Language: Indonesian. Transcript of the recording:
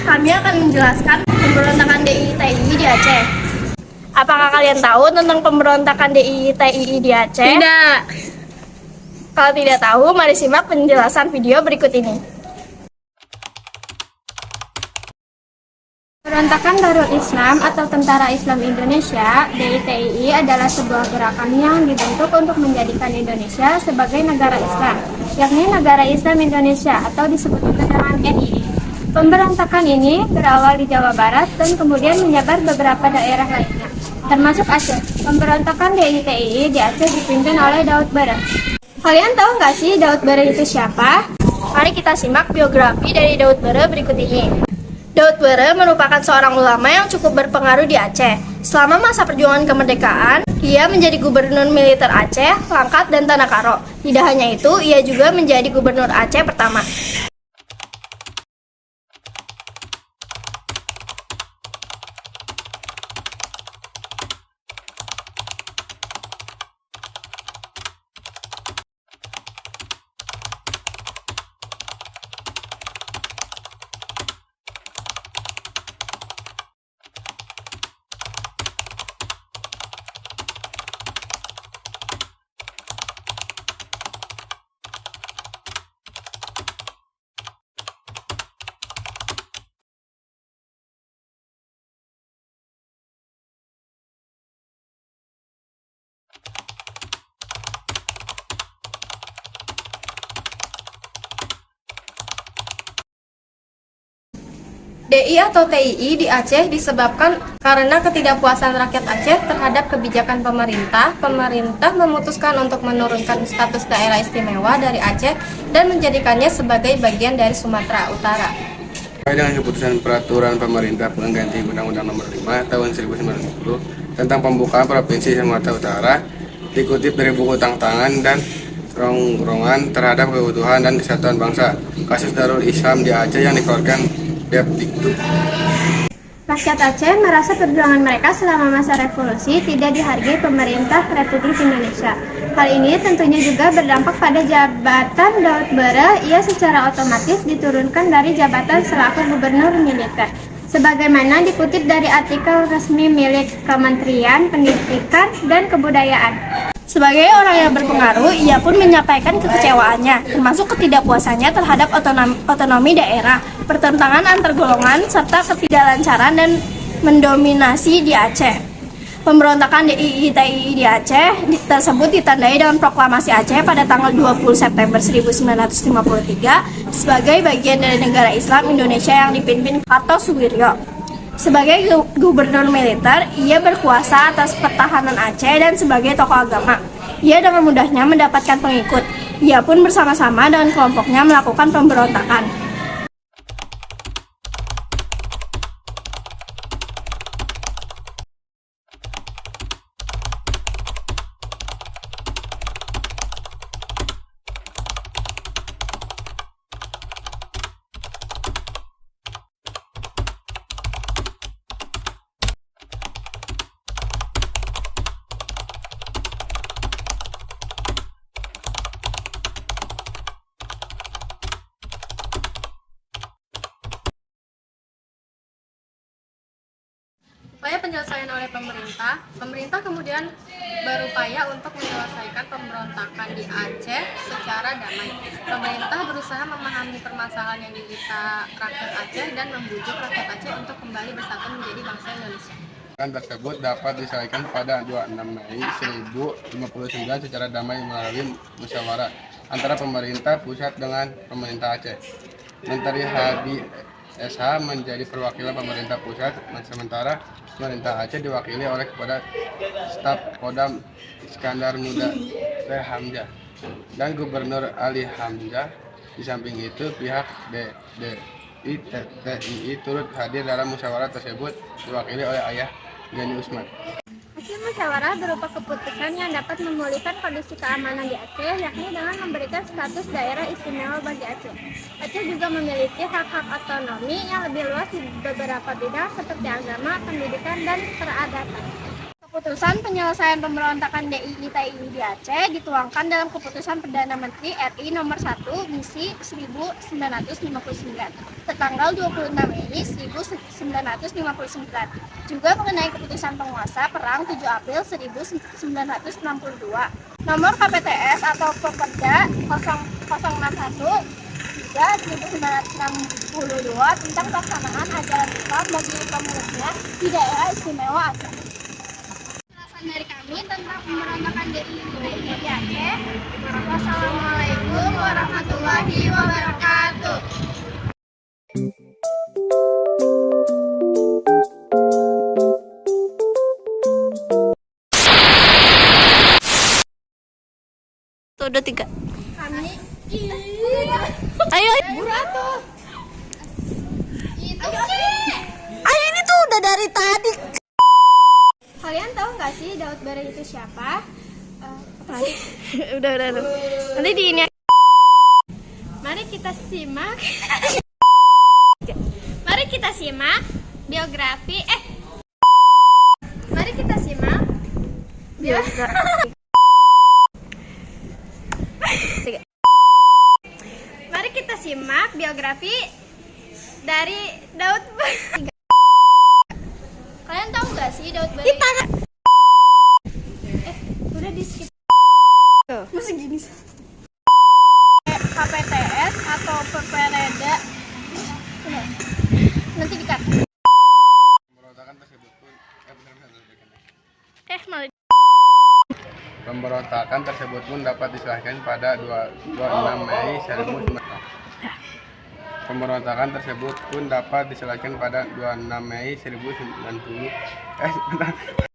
Kami akan menjelaskan pemberontakan DIY-TII di Aceh. Apakah kalian tahu tentang pemberontakan DIY-TII di Aceh? Tidak. Kalau tidak tahu, mari simak penjelasan video berikut ini. Pemberontakan Darul Islam atau Tentara Islam Indonesia (DITII) adalah sebuah gerakan yang dibentuk untuk menjadikan Indonesia sebagai negara Islam, yakni Negara Islam Indonesia atau disebut juga dengan NII. Pemberontakan ini berawal di Jawa Barat dan kemudian menyebar beberapa daerah lainnya, termasuk Aceh. Pemberontakan DITII di Aceh dipimpin oleh Daud Barre. Kalian tahu nggak sih Daud Barre itu siapa? Mari kita simak biografi dari Daud Barre berikut ini. Daud Barre merupakan seorang ulama yang cukup berpengaruh di Aceh. Selama masa perjuangan kemerdekaan, ia menjadi gubernur militer Aceh, Langkat, dan Tanah Karo. Tidak hanya itu, ia juga menjadi gubernur Aceh pertama. DI atau TII di Aceh disebabkan karena ketidakpuasan rakyat Aceh terhadap kebijakan pemerintah. Pemerintah memutuskan untuk menurunkan status daerah istimewa dari Aceh dan menjadikannya sebagai bagian dari Sumatera Utara. Dengan keputusan peraturan pemerintah pengganti Undang-Undang Nomor 5 Tahun 1990 tentang pembukaan Provinsi Sumatera Utara, dikutip dari buku tantangan dan rongrongan terhadap keutuhan dan kesatuan bangsa, kasus Darul Islam di Aceh yang dikeluarkan Depdikbud. Rakyat Aceh merasa perjuangan mereka selama masa revolusi tidak dihargai pemerintah Republik Indonesia. Hal ini tentunya juga berdampak pada jabatan Daud Barre. Ia secara otomatis diturunkan dari jabatan selaku gubernur militer. Sebagaimana dikutip dari artikel resmi milik Kementerian Pendidikan dan Kebudayaan. Sebagai orang yang berpengaruh, ia pun menyampaikan kekecewaannya, termasuk ketidakpuasannya terhadap otonomi daerah, pertentangan antar golongan, serta ketidaklancaran dan mendominasi di Aceh. Pemberontakan DIY-TII di Aceh tersebut ditandai dengan proklamasi Aceh pada tanggal 20 September 1953 sebagai bagian dari negara Islam Indonesia yang dipimpin Kartosuwiryo. Sebagai gubernur militer, ia berkuasa atas pertahanan Aceh dan sebagai tokoh agama. Ia dengan mudahnya mendapatkan pengikut. Ia pun bersama-sama dengan kelompoknya melakukan pemberontakan. Upaya penyelesaian oleh pemerintah kemudian berupaya untuk menyelesaikan pemberontakan di Aceh secara damai. Pemerintah berusaha memahami permasalahan yang diderita rakyat Aceh dan membujuk rakyat Aceh untuk kembali bersatu menjadi bangsa Indonesia. Tersebut dapat diselesaikan pada 26 Mei 1059 secara damai melalui musyawarah antara pemerintah pusat dengan pemerintah Aceh. Menteri Hadi SH menjadi perwakilan pemerintah pusat, sementara pemerintah Aceh diwakili oleh Kepala Staf Kodam Iskandar Muda Hamzah dan Gubernur Ali Hamzah. Di samping itu, pihak DIY-TII turut hadir dalam musyawarah tersebut diwakili oleh Ayah Gani Usman. Hasil musyawarah berupa keputusan yang dapat memulihkan kondisi keamanan di Aceh, yakni dengan memberikan status daerah istimewa bagi Aceh. Aceh juga memiliki hak-hak otonomi yang lebih luas di beberapa bidang seperti agama, pendidikan, dan peradaban. Keputusan penyelesaian pemberontakan DIY-TII di Aceh dituangkan dalam Keputusan Perdana Menteri RI Nomor 1 Misi 1959 tertanggal 26 Mei 1959, juga mengenai Keputusan Penguasa Perang 7 April 1962 Nomor KPTS atau Perda 061 juga 1962 tentang pelaksanaan ajaran Islam bagi pemeluknya di daerah istimewa Aceh. Dari kami tentang pemberontakan DIY di Aceh. Wassalamualaikum warahmatullahi wabarakatuh. Tuh, udah 3. Kami Ayo. Ayo, ini tuh udah dari tadi. Kalian tahu nggak sih Daud Bara itu siapa? Udah. Nanti di ini. Mari kita simak. Mari kita simak biografi. Mari kita simak Mari kita simak biografi dari Daud Bara. Kalian tahu nggak sih Daud Bara? Udah di skip. Masih gini. KPTS atau Perda. Nanti dikat. Pemberontakan tersebut pun Malah. Pemberontakan tersebut pun dapat diselesaikan pada 26 Mei 1959. Pemberontakan tersebut pun dapat diselesaikan pada 26 Mei 1990.